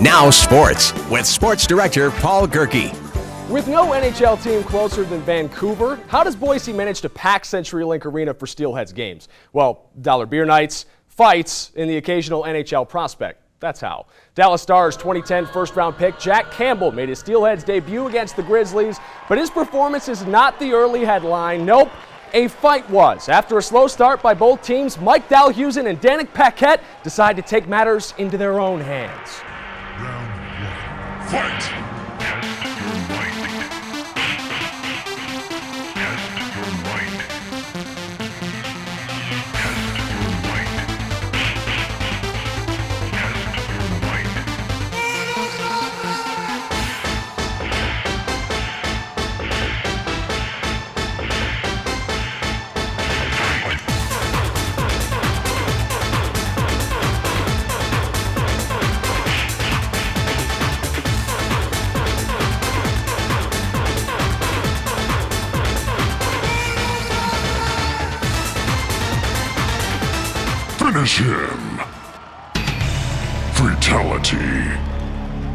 Now sports with sports director Paul Gerke. With no NHL team closer than Vancouver, how does Boise manage to pack CenturyLink Arena for Steelheads games? Well, dollar beer nights, fights, and the occasional NHL prospect. That's how. Dallas Stars 2010 first-round pick Jack Campbell made his Steelheads debut against the Grizzlies, but his performance is not the early headline. Nope, a fight was. After a slow start by both teams, Mike Dalhusen and Danik Paquette decide to take matters into their own hands. Round 1, fight! Finish him. Fatality.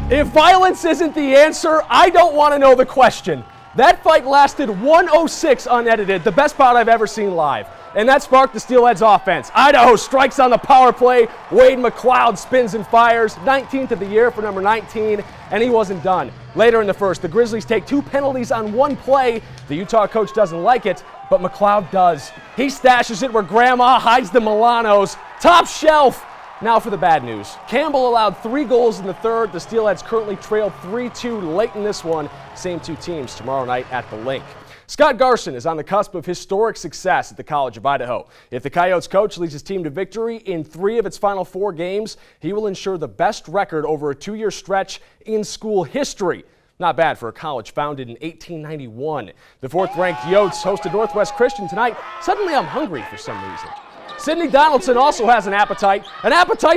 If violence isn't the answer, I don't want to know the question. That fight lasted 106 unedited, the best bout I've ever seen live. And that sparked the Steelheads offense. Idaho strikes on the power play. Wade McLeod spins and fires. 19th of the year for number 19, and he wasn't done. Later in the first, the Grizzlies take 2 penalties on 1 play. The Utah coach doesn't like it, but McLeod does. He stashes it where Grandma hides the Milanos. Top shelf. Now for the bad news. Campbell allowed 3 goals in the third. The Steelheads currently trail 3-2 late in this one. Same 2 teams tomorrow night at the Link. Scott Garson is on the cusp of historic success at the College of Idaho. If the Coyotes coach leads his team to victory in 3 of its final 4 games, he will ensure the best record over a 2-year stretch in school history. Not bad for a college founded in 1891. The 4th-ranked Yotes hosted Northwest Christian tonight. Suddenly I'm hungry for some reason. Sidney Donaldson also has an appetite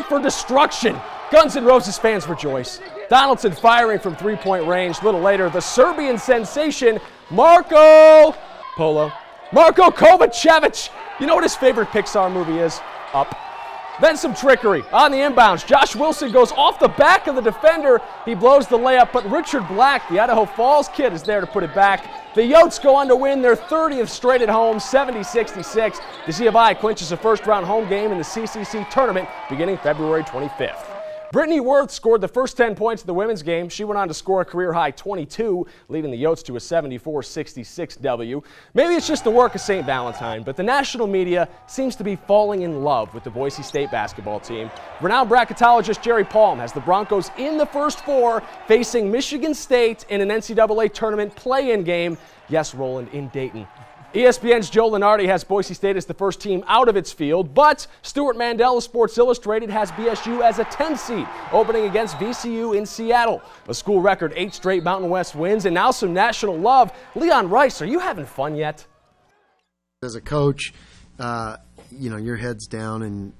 for destruction. Guns N' Roses fans rejoice. Donaldson firing from 3-point range. A little later, the Serbian sensation, Marko Kovacevic. You know what his favorite Pixar movie is? Up. Then some trickery on the inbounds. Josh Wilson goes off the back of the defender. He blows the layup, but Richard Black, the Idaho Falls kid, is there to put it back. The Yotes go on to win their 30th straight at home, 70-66. The C of I clinches a first-round home game in the CCC tournament beginning February 25th. Brittany Worth scored the first 10 points of the women's game. She went on to score a career-high 22, leading the Yotes to a 74-66 W. Maybe it's just the work of St. Valentine, but the national media seems to be falling in love with the Boise State basketball team. Renowned bracketologist Jerry Palm has the Broncos in the first 4, facing Michigan State in an NCAA tournament play-in game. Yes, Roland, in Dayton. ESPN's Joe Lunardi has Boise State as the first team out of its field, but Stuart Mandel of Sports Illustrated has BSU as a 10 seed, opening against VCU in Seattle. A school record 8 straight Mountain West wins, and now some national love. Leon Rice, are you having fun yet? As a coach, your head's down and,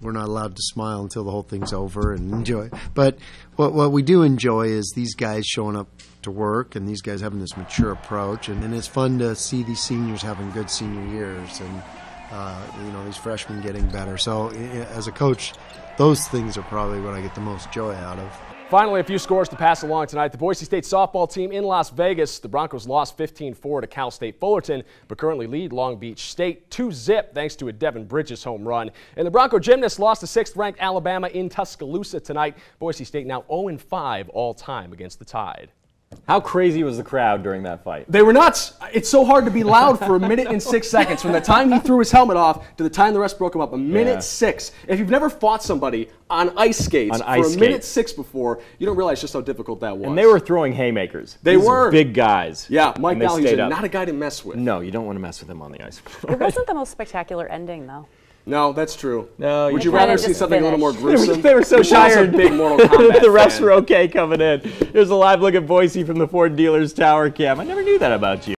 we're not allowed to smile until the whole thing's over and enjoy. But what we do enjoy is these guys showing up to work and these guys having this mature approach. And it's fun to see these seniors having good senior years and, these freshmen getting better. So as a coach, those things are probably what I get the most joy out of. Finally, a few scores to pass along tonight. The Boise State softball team in Las Vegas. The Broncos lost 15-4 to Cal State Fullerton, but currently lead Long Beach State 2-0 thanks to a Devin Bridges home run. And the Bronco gymnasts lost to 6th-ranked Alabama in Tuscaloosa tonight. Boise State now 0-5 all-time against the Tide. How crazy was the crowd during that fight? They were nuts. It's so hard to be loud for 1 minute and 6 seconds. From the time he threw his helmet off to the time the rest broke him up, 1:06. If you've never fought somebody on ice skates for 1:06 before, you don't realize just how difficult that was. And they were throwing haymakers. These were big guys. Yeah, Mike Dalhusen, not a guy to mess with. No, you don't want to mess with him on the ice. It wasn't the most spectacular ending, though. No, that's true. No, would you rather see something a little more gruesome? They were so tired. Big Mortal Kombat the refs were okay coming in. Here's a live look at Boise from the Ford Dealers Tower cam. I never knew that about you.